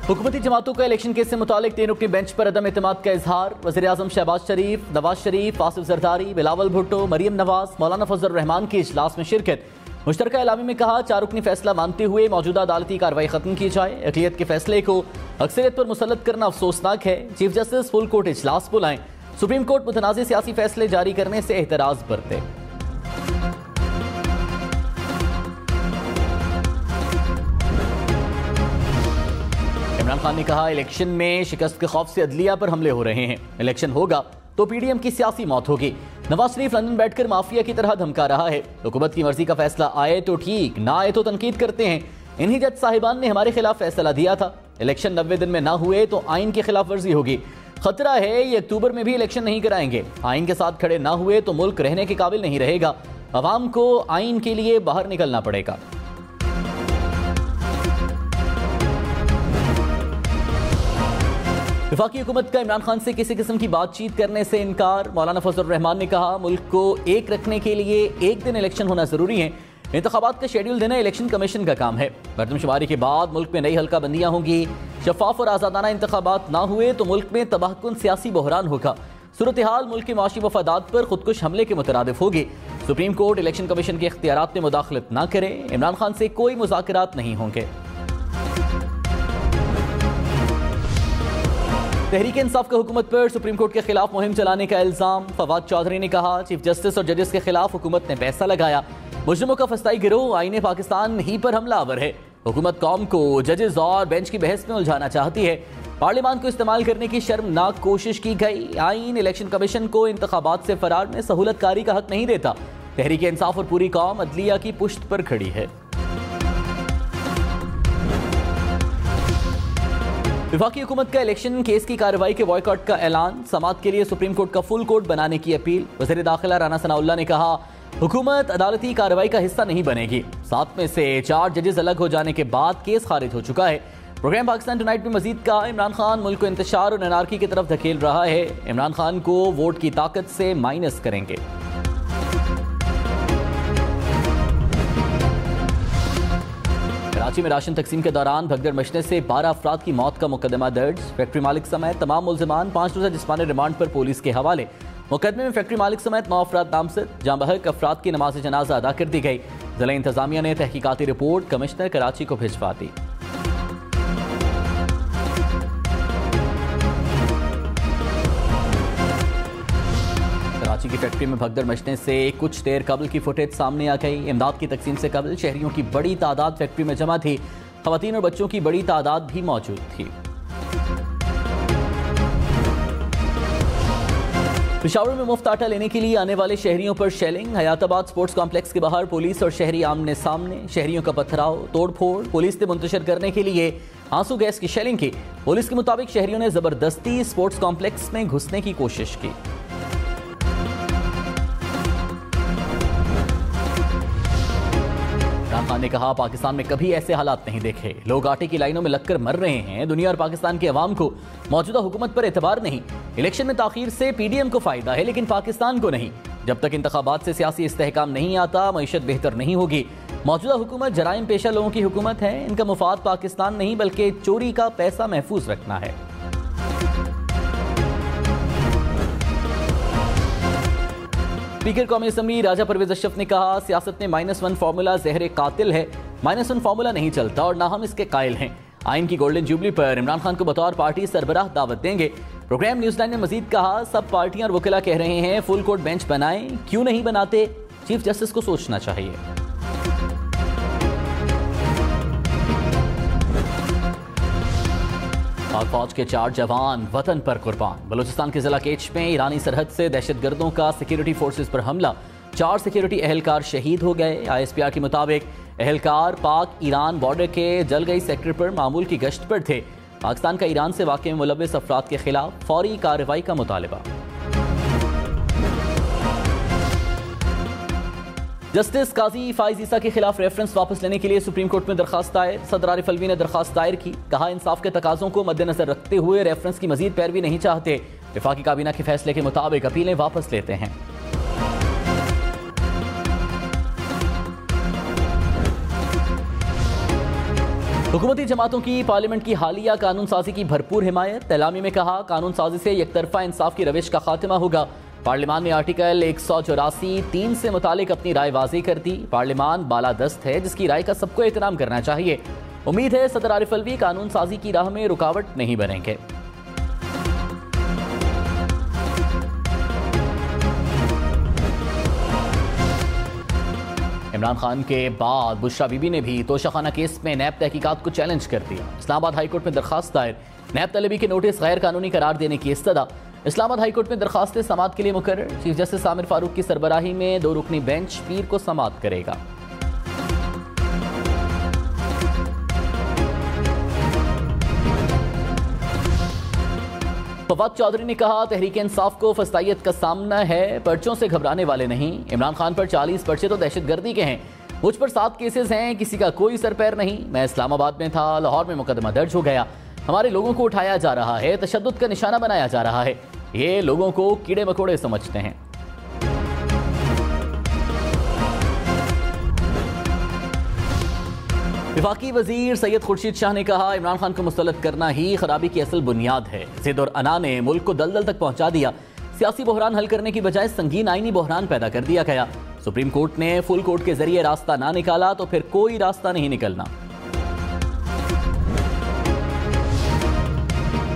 हुकूमती जमातों का इलेक्शन केस से मुतालिक 3 रुकनी बेंच पर अदम एतमाद का इजहार। वज़ीर आज़म शहबाज शरीफ, नवाज शरीफ, आसिफ जरदारी, बिलावल भुट्टो, मरियम नवाज, मौलाना फजल रहमान की इजलास में शिरकत। मुश्तरका एलामी में कहा 4 रुकनी फैसला मानते हुए मौजूदा अदालती कार्रवाई खत्म की जाए। अक़लियत के फैसले को अक्सरियत पर मुसल्लत करना अफसोसनाक है। चीफ जस्टिस फुल कोर्ट इजलास बुलाएं। सुप्रीम कोर्ट मुतनाज़ सियासी फैसले जारी करने से एहतराज बरते। इमरान खान ने कहा इलेक्शन में शिकस्त के खौफ से अदलिया पर हमले हो रहे हैं। इलेक्शन होगा तो पीडीएम की सियासी मौत होगी। नवाज शरीफ लंदन बैठकर माफिया की तरह धमका रहा है। हुकूमत की मर्जी का फैसला आए तो ठीक, ना आए तो तनकीद करते हैं। इन्हीं जज साहिबान ने हमारे खिलाफ फैसला दिया था। इलेक्शन 90 दिन में ना हुए तो आइन की खिलाफ वर्जी होगी। खतरा है ये अक्टूबर में भी इलेक्शन नहीं कराएंगे। आइन के साथ खड़े ना हुए तो मुल्क रहने के काबिल नहीं रहेगा। अवाम को आइन के लिए बाहर निकलना पड़ेगा। वफाकी हुकूमत का इमरान खान से किसी किस्म की बातचीत करने से इनकार। मौलाना फजल रहमान ने कहा मुल्क को एक रखने के लिए एक दिन इलेक्शन होना जरूरी है। इंतखाबात का शेड्यूल देना इलेक्शन कमीशन का काम है। मरदमशुमारी के बाद मुल्क में नई हल्का बंदियां होंगी। शफाफ और आज़ादाना इंतखाबात ना हुए तो मुल्क में तबाहकुन सियासी बहरान होगा। सूरत हाल मुल्क के माशी मफादात पर खुदकुश हमले के मुतरादिफ होगी। सुप्रीम कोर्ट इलेक्शन कमीशन के इख्तियारात में मुदाखलत ना करे। इमरान खान से कोई मुज़ाकरात नहीं होंगे। तहरीक इंसाफ का हुकूमत पर सुप्रीम कोर्ट के खिलाफ मुहिम चलाने का इल्जाम। फवाद चौधरी ने कहा चीफ जस्टिस और जजेस के खिलाफ हुकूमत ने पैसा लगाया। मुजरिमों का फसाई गिरोह आईने पाकिस्तान ही पर हमलावर है। हुकूमत कौम को जजेस और बेंच की बहस में उलझाना चाहती है। पार्लियामान को इस्तेमाल करने की शर्मनाक कोशिश की गई। आइन इलेक्शन कमीशन को इंतखाबात से फरार में सहूलतकारी का हक नहीं देता। तहरीक इंसाफ और पूरी कौम अदलिया की पुश्त पर खड़ी है। वफाकी हुकूमत का इलेक्शन केस की कार्रवाई के बॉयकॉट का ऐलान। समाअत के लिए सुप्रीम कोर्ट का फुल कोर्ट बनाने की अपील। वज़ीर दाखिला राना सनाउल्लाह ने कहा हुकूमत अदालती कार्रवाई का हिस्सा नहीं बनेगी। 7 में से 4 जजेस अलग हो जाने के बाद केस खारिज हो चुका है। प्रोग्राम पाकिस्तान टुनाइट में मजीद कहा इमरान खान मुल्क को इंतशार और अनारकी की तरफ धकेल रहा है। इमरान खान को वोट की ताकत से माइनस करेंगे। कराची में राशन तकसीम के दौरान भगदड़ मचने से 12 अफराद की मौत का मुकदमा दर्ज। फैक्ट्री मालिक समेत तमाम मुल्जिमान 5 रोज़ा जिस्मानी रिमांड पर पुलिस के हवाले। मुकदमे में फैक्ट्री मालिक समेत 9 अफराद नामजद। जहां बहक अफराद की नमाज जनाजा अदा कर दी गई। जिला इंतजामिया ने तहकीकाती रिपोर्ट कमिश्नर कराची को भिजवा दी। कराची की फैक्ट्री में भगदड़ मचने से कुछ देर कबल की फुटेज सामने आ गई। इमदाद की तकसीम से कबल शहरियों की बड़ी तादाद फैक्ट्री में जमा थी। खवातीन और बच्चों की बड़ी तादाद भी मौजूद थी। पेशावर में मुफ्त आटा लेने के लिए आने वाले शहरियों पर शेलिंग। हयाताबाद स्पोर्ट्स कॉम्प्लेक्स के बाहर पुलिस और शहरी आमने सामने। शहरियों का पथराव तोड़फोड़। पुलिस ने मुंतशिर करने के लिए आंसू गैस की शेलिंग की। पुलिस के मुताबिक शहरियों ने जबरदस्ती स्पोर्ट्स कॉम्प्लेक्स में घुसने की कोशिश की। इमरान खान ने कहा पाकिस्तान में कभी ऐसे हालात नहीं देखे। लोग आटे की लाइनों में लगकर मर रहे हैं। दुनिया और पाकिस्तान के अवाम को मौजूदा हुकूमत पर एतबार नहीं। इलेक्शन में ताखीर से पीडीएम को फायदा है लेकिन पाकिस्तान को नहीं। जब तक इंतखाबात से सियासी इस्तेहकाम नहीं आता मईशत बेहतर नहीं होगी। मौजूदा हुकूमत जराइम पेशा लोगों की हुकूमत है। इनका मुफाद पाकिस्तान नहीं बल्कि चोरी का पैसा महफूज रखना है। स्पीकर कौमी असम्बली राजा परवेज अशरफ ने कहा सियासत में -1 फार्मूला जहर कातिल है। -1 फार्मूला नहीं चलता और ना हम इसके कायल हैं। आइन की गोल्डन जुबली पर इमरान खान को बतौर पार्टी सरबराह दावत देंगे। प्रोग्राम न्यूजीलैंड ने मजीद कहा सब पार्टियां और वकीला कह रहे हैं फुल कोर्ट बेंच बनाएं, क्यों नहीं बनाते? चीफ जस्टिस को सोचना चाहिए। पाक फौज के 4 जवान वतन पर कुर्बान। बलूचिस्तान के जिला केच में ईरानी सरहद से दहशतगर्दों का सिक्योरिटी फोर्सेस पर हमला। 4 सिक्योरिटी एहलकार शहीद हो गए। ISPR के मुताबिक एहलकार पाक ईरान बॉर्डर के जलगई सेक्टर पर मामूल की गश्त पर थे। पाकिस्तान का ईरान से वाक़े में मुलव्वस अफराद के खिलाफ फौरी कार्रवाई का मुतालबा। जस्टिस काजी फाइज ईसा के खिलाफ रेफरेंस वापस लेने के लिए सुप्रीम कोर्ट में दरखास्त दायर। सदर आरिफ अलवी ने दरखास्त दायर की। कहा इंसाफ के तकाजों को मद्देनजर रखते हुए रेफरेंस की मजीद पैरवी नहीं चाहते। वफाकी काबीना के फैसले के मुताबिक अपीलें वापस लेते हैं। हुकूमती जमातों की पार्लियामेंट की हालिया कानून साजी की भरपूर हिमायत। एलामी में कहा, कानून साजी से एकतरफा इंसाफ की रविश का खात्मा होगा। पार्लियामान ने आर्टिकल 184(3) से मुतालिक अपनी राय वाज़ेह कर दी। पार्लियामान बालादस्त है, जिसकी राय का सबको एहतराम करना चाहिए। उम्मीद है सदर आरिफ अलवी कानून साजी की राह में रुकावट नहीं बनेंगे। इमरान खान के बाद बुशरा बीबी ने भी तोशाखाना केस में नैब तहकीकात को चैलेंज कर दिया। इस्लामाबाद हाईकोर्ट में दरखास्त दायर, नैब तलबी के नोटिस गैर कानूनी करार देने की इस्तदा। इस्लामाबाद हाईकोर्ट में दरखास्त समाअत के लिए मुकर्रर। चीफ जस्टिस आमिर फारूक की सरबराही में 2 रुकनी बेंच पीर को समाअत करेगा। फवाद चौधरी ने कहा, तहरीक इंसाफ को फस्तायत का सामना है, पर्चों से घबराने वाले नहीं। इमरान खान पर 40 पर्चे तो दहशतगर्दी के हैं, मुझ पर 7 केसेस हैं, किसी का कोई सर पैर नहीं। मैं इस्लामाबाद में था, लाहौर में मुकदमा दर्ज हो गया। हमारे लोगों को उठाया जा रहा है, तशद्दुद का निशाना बनाया जा रहा है। ये लोगों को कीड़े मकोड़े समझते हैं। वफाकी वजीर सैयद खुर्शीद शाह ने कहा, इमरान खान को मुस्तलद करना ही खराबी की असल बुनियाद है। जिद और अना ने मुल्क को दलदल तक पहुंचा दिया। सियासी बहरान हल करने की बजाय संगीन आईनी बहरान पैदा कर दिया गया। सुप्रीम कोर्ट ने फुल कोर्ट के जरिए रास्ता ना निकाला तो फिर कोई रास्ता नहीं निकलना।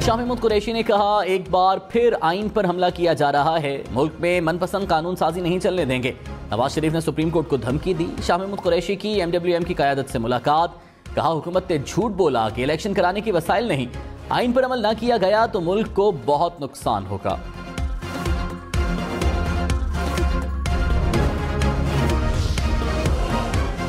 शाह महमूद कुरैशी ने कहा, एक बार फिर आइन पर हमला किया जा रहा है, मुल्क में मनपसंद कानून साजी नहीं चलने देंगे। नवाज शरीफ ने सुप्रीम कोर्ट को धमकी दी। शाह महमूद कुरैशी की MWM की क़यादत से मुलाकात, कहा हुकूमत ने झूठ बोला कि इलेक्शन कराने की वसाइल नहीं। आइन पर अमल ना किया गया तो मुल्क को बहुत नुकसान होगा।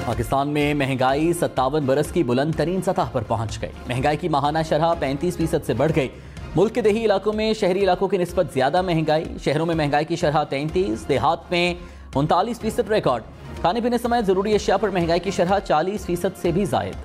पाकिस्तान में महंगाई 57 बरस की बुलंद तरीन सतह पर पहुंच गई। महंगाई की माहाना शरह 35% से बढ़ गई। मुल्क के देही इलाकों में शहरी इलाकों की निस्बत ज्यादा महंगाई। शहरों में महंगाई की शरह 33, देहात में 39% रिकॉर्ड। खाने पीने समेत जरूरी अशिया पर महंगाई की शरह 40% से भी जायद।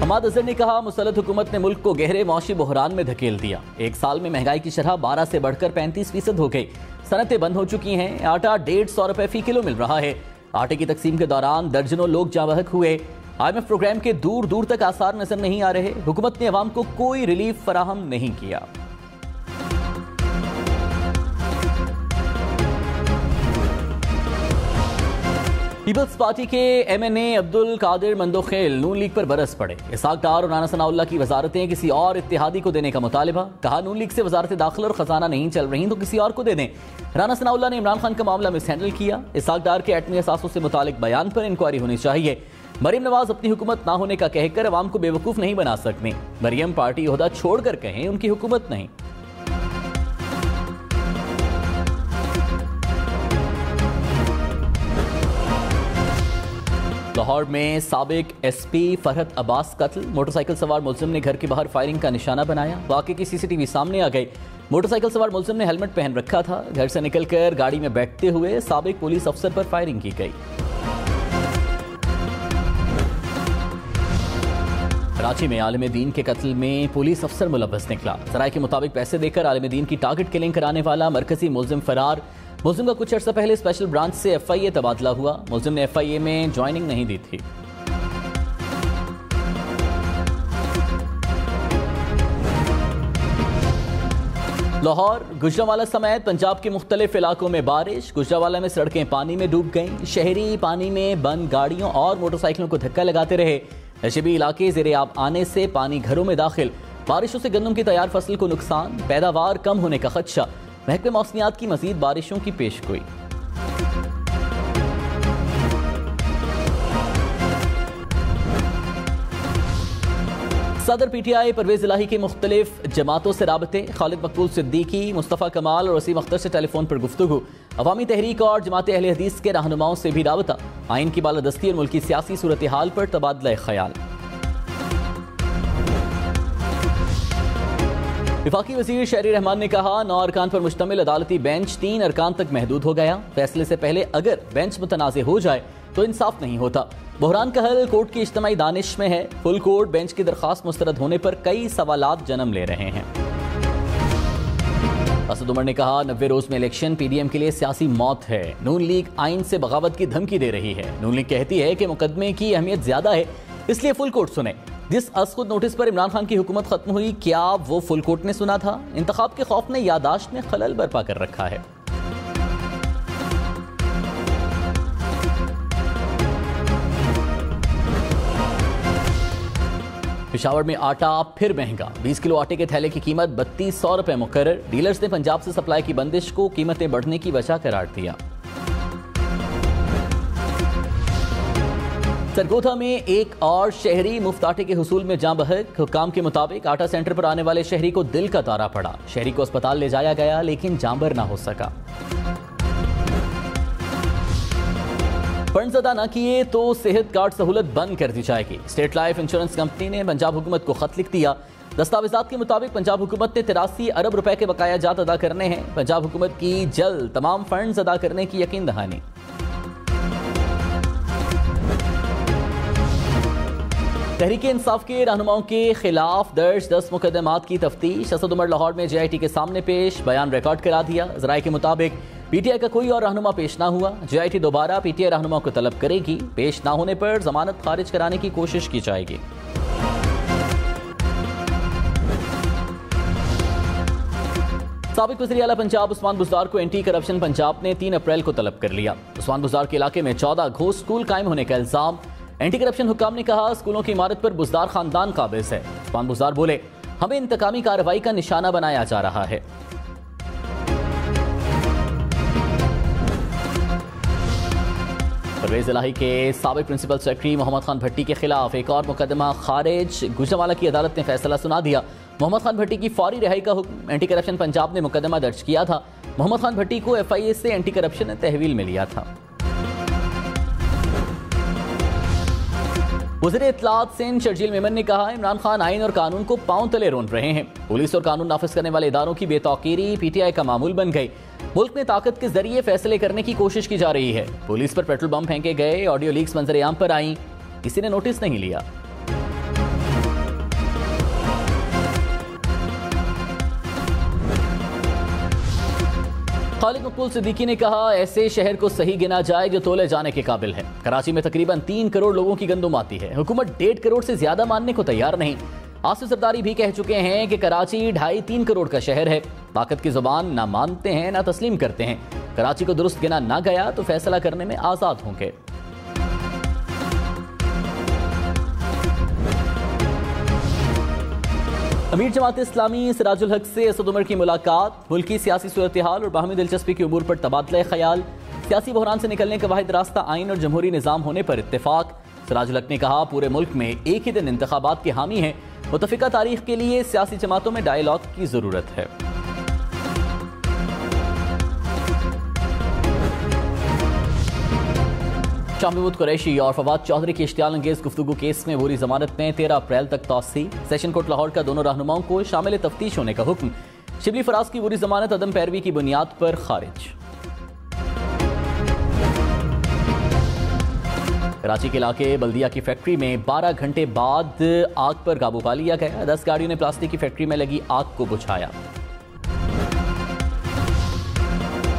हमाद अजहर ने कहा, मुसल्लत हुकूमत ने मुल्क को गहरे मौशी बहरान में धकेल दिया। एक साल में महंगाई की शरह 12 से बढ़कर 35% हो गई। सनतें बंद हो चुकी हैं। आटा 150 रुपए फी किलो मिल रहा है। आटे की तकसीम के दौरान दर्जनों लोग जाँ बहक हुए। IMF प्रोग्राम के दूर दूर तक आसार नजर नहीं आ रहे। हुकूमत ने अवाम को कोई रिलीफ फराहम नहीं किया। पीपल्स पार्टी के MNA अब्दुल कादिर मंदोखेल नून लीग पर बरस पड़े। इसहाक डार और राना सनाउल्लाह की वजारतें किसी और इत्तेहादी को देने का मुतालिबा। कहा, नून लीग से वजारत दाखिला और खजाना नहीं चल रही तो किसी और को दे दें। राना सनाउल्लाह ने इमरान खान का मामला मिस हैंडल किया। इसहाक डार के एटमी असासों से मुतालिक बयान पर इंक्वायरी होनी चाहिए। मरियम नवाज अपनी हुकूमत ना होने का कहकर अवाम को बेवकूफ नहीं बना सकती। मरियम पार्टी ओहदा छोड़कर कहें, उनकी हुकूमत नहीं। लाहौर में साबिक SP फरहत अब्बास कत्ल। मोटरसाइकिल सवार मुलजिम ने घर के बाहर फायरिंग का निशाना बनाया। वाक़े की CCTV सामने आ गई। मोटरसाइकिल सवार मुलजिम ने हेलमेट पहन रखा था। घर से निकलकर गाड़ी में बैठते हुए साबिक पुलिस अफसर पर फायरिंग की गई। कराची में आलिम दीन के कत्ल में पुलिस अफसर मुलव्वस निकला। सराय के मुताबिक पैसे देकर आलिम दीन की टारगेट किलिंग कराने वाला मरकजी मुलजिम फरार। मुलजिम का कुछ अर्सा पहले स्पेशल ब्रांच से FIA तबादला हुआ। मुलजिम ने FIA में ज्वाइनिंग नहीं दी थी। लाहौर, गुजरावाला समेत पंजाब के मुख्तलिफ इलाकों में बारिश। गुजरावाला में सड़कें पानी में डूब गईं। शहरी पानी में बंद गाड़ियों और मोटरसाइकिलों को धक्का लगाते रहे। नशीबी इलाके ज़ेरे आब आने से पानी घरों में दाखिल। बारिशों से गंदम की तैयार फसल को नुकसान, पैदावार कम होने का खदशा। महकमे मौसमियात की मजीद बारिशों की पेशगोई। सदर PTI परवेज इलाही के मुख्तलिफ जमातों से राबते। खालिद मकबूल सिद्दीकी, मुस्तफ़ा कमाल और वसीम अख्तर से टेलीफोन पर गुफ्तगू। अवामी तहरीक और जमात अहले हदीस के रहनुमाओं से भी राबता। आइन की बालादस्ती और मुल्की सियासी सूरत हाल पर तबादला ख्याल। वफाकी वज़ीर शहरी रहमान ने कहा, 9 अरकान पर मुश्तमिल अदालती बेंच 3 अरकान तक महदूद हो गया। फैसले से पहले अगर बेंच मुतनाज़ हो जाए तो इंसाफ नहीं होता। बहरान का हल कोर्ट की इज्तिमाई दानिश में है। फुल कोर्ट बेंच की दरखास्त मुस्तरद होने पर कई सवालात जन्म ले रहे हैं। असद उमर ने कहा 90 रोज में इलेक्शन पीडीएम के लिए सियासी मौत है। नून लीग आइन से बगावत की धमकी दे रही है। नून लीग कहती है कि मुकदमे की अहमियत ज्यादा है, इसलिए फुल कोर्ट सुने। जिस असखुद नोटिस पर इमरान खान की हुकूमत खत्म हुई, क्या वो फुल कोर्ट ने सुना था? इंतखाब के खौफ ने यादाश्त में खलल बर्पा कर रखा है। पिशावर में आटा फिर महंगा। 20 किलो आटे के थैले की कीमत 3200 रुपए मुकर्रर। डीलर्स ने पंजाब से सप्लाई की बंदिश को कीमतें बढ़ने की वजह करार दिया। सरगोधा में एक और शहरी मुफ्त आटे के हुसूल में जां बहक। हुक्काम के मुताबिक आटा सेंटर पर आने वाले शहरी को दिल का दौरा पड़ा। शहरी को अस्पताल ले जाया गया लेकिन जांबर ना हो सका। फंड अदा न किए तो सेहत कार्ड सहूलत बंद कर दी जाएगी। स्टेट लाइफ इंश्योरेंस कंपनी ने पंजाब हुकूमत को खत लिख दिया। दस्तावेजात के मुताबिक पंजाब हुकूमत ने 83 अरब रुपए के बकाया जात अदा करने हैं। पंजाब हुकूमत की जल्द तमाम फंड्स अदा करने की यकीन दहानी। तहरीके इंसाफ के रहनुमाओं के खिलाफ दर्ज 10 मुकदमात की तफ्तीश। असद उमर लाहौर में JIT के सामने पेश, बयान रिकॉर्ड करा दिया। जराये के मुताबिक PTI का कोई और रहनुमा पेश ना हुआ। JIT दोबारा PTI रहनुमा को तलब करेगी। पेश ना होने पर जमानत खारिज कराने की कोशिश की जाएगी। साबिक वज़ीर आला पंजाब उस्मान बुज़दार को एंटी करप्शन पंजाब ने 3 अप्रैल को तलब कर लिया। उस्मान बुज़दार के इलाके में 14 घोस्ट स्कूल कायम होने का इल्जाम। एंटी करप्शन हुक्काम ने कहा स्कूलों की इमारत पर बुज़दार खानदान काबिज है। उस्मान बुज़दार बोले हमें इंतकामी कार्रवाई का निशाना बनाया जा रहा है। परवेज इलाही के साबिक प्रिंसिपल सेक्रेटरी मोहम्मद खान भट्टी के खिलाफ एक और मुकदमा खारिज। गुजरांवाला की अदालत ने फैसला सुना दिया। मोहम्मद खान भट्टी की फौरी रिहाई का हुक्म। एंटी करप्शन पंजाब ने मुकदमा दर्ज किया था। मोहम्मद खान भट्टी को FIA से एंटी करप्शन ने तहवील में लिया था। वज़ीर इत्तलात सिंध शर्जील मेमन ने कहा इमरान खान आइन और कानून को पांव तले रोन रहे हैं। पुलिस और कानून नाफिज करने वाले इदारों की बेतौकीरी PTI का मामूल बन गई। मुल्क में ताकत के जरिए फैसले करने की कोशिश की जा रही है। पुलिस पर पेट्रोल बम फेंके गए, ऑडियो लीक्स मंजर-ए-आम पर आई, किसी ने नोटिस नहीं लिया। खालिद मकबूल सिद्दीकी ने कहा ऐसे शहर को सही गिना जाए जो तोले जाने के काबिल है। कराची में तकरीबन 3 करोड़ लोगों की गंदुम आती है। हुकूमत 1.5 करोड़ से ज्यादा मानने को तैयार नहीं। आसिफ जरदारी भी कह चुके हैं कि कराची 2.5-3 करोड़ का शहर है। ताकत की जुबान ना मानते हैं ना तस्लीम करते हैं। कराची को दुरुस्त गिना ना गया तो फैसला करने में आजाद होंगे। अमीर जमात इस्लामी सिराजुल हक से असद उमर की मुलाकात। मुल्की सियासी सूरत हाल और बाहमी दिलचस्पी के उमूर पर तबादला ख्याल। सियासी बहरान से निकलने का वाहिद रास्ता आइन और जमहूरी निज़ाम होने पर इत्तेफाक। सिराजुल हक ने कहा पूरे मुल्क में एक ही दिन इंतखाबात के हामी हैं। मुतफ़िका तारीख के लिए सियासी जमातों में डायलॉग की जरूरत है। शाह महमूद कुरैशी और फवाद चौधरी की इश्तियाल अंगेज गुफ्तगू केस में बुरी जमानत में 13 अप्रैल तक तौसी। सेशन कोर्ट लाहौर का दोनों रहनुमाओं को शामिल तफ्तीश होने का हुक्म। शिबली फराज की बुरी जमानत अदम पैरवी की बुनियाद पर खारिज। कराची के इलाके बल्दिया की फैक्ट्री में 12 घंटे बाद आग पर काबू पा लिया गया। 10 गाड़ियों ने प्लास्टिक की फैक्ट्री में लगी आग को बुझाया।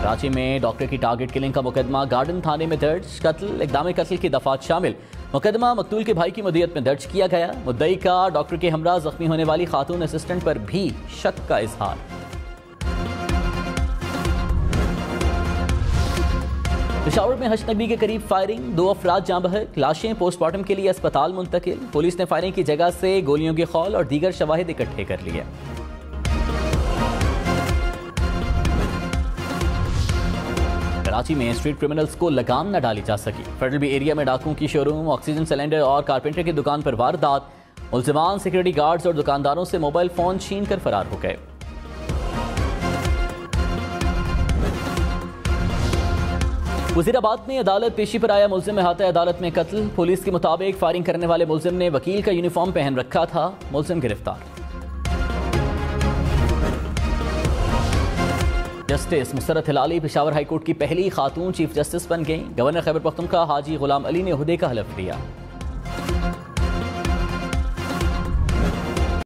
कराची में डॉक्टर की टारगेट किलिंग का मुकदमा गार्डन थाने में दर्ज। कत्ल इक़दाम कत्ल की दफात शामिल। मुकदमा मकतूल के भाई की मुद्दत में दर्ज किया गया। मुद्दई का डॉक्टर के हमरा जख्मी होने वाली खातून असिस्टेंट पर भी शक का इजहार। पिशावर में हशनबी के करीब फायरिंग। 2 अफराद जाँ बहक। लाशें पोस्टमार्टम के लिए अस्पताल मुंतकिल। पुलिस ने फायरिंग की जगह से गोलियों के खौल और दीगर शवाहिद इकट्ठे कर लिए। कराची में स्ट्रीट क्रिमिनल्स को लगाम न डाली जा सकी। फेडरल बी एरिया में डाकुओं की शोरूम, ऑक्सीजन सिलेंडर और कारपेंटर की दुकान पर वारदात। मुल्जिमान सिक्योरिटी गार्ड्स और दुकानदारों से मोबाइल फोन छीन कर फरार हो गए। वजीराबाद में अदालत पेशी पर आया मुल्जिम अहाते अदालत में कत्ल। पुलिस के मुताबिक फायरिंग करने वाले मुल्जिम ने वकील का यूनिफॉर्म पहन रखा था। मुल्जिम गिरफ्तार। जस्टिस मुसरत हिलाली पेशावर हाईकोर्ट की पहली खातून चीफ जस्टिस बन गई। गवर्नर खैबर पख्तूनख्वा हाजी गुलाम अली ने ओहदे का हलफ लिया।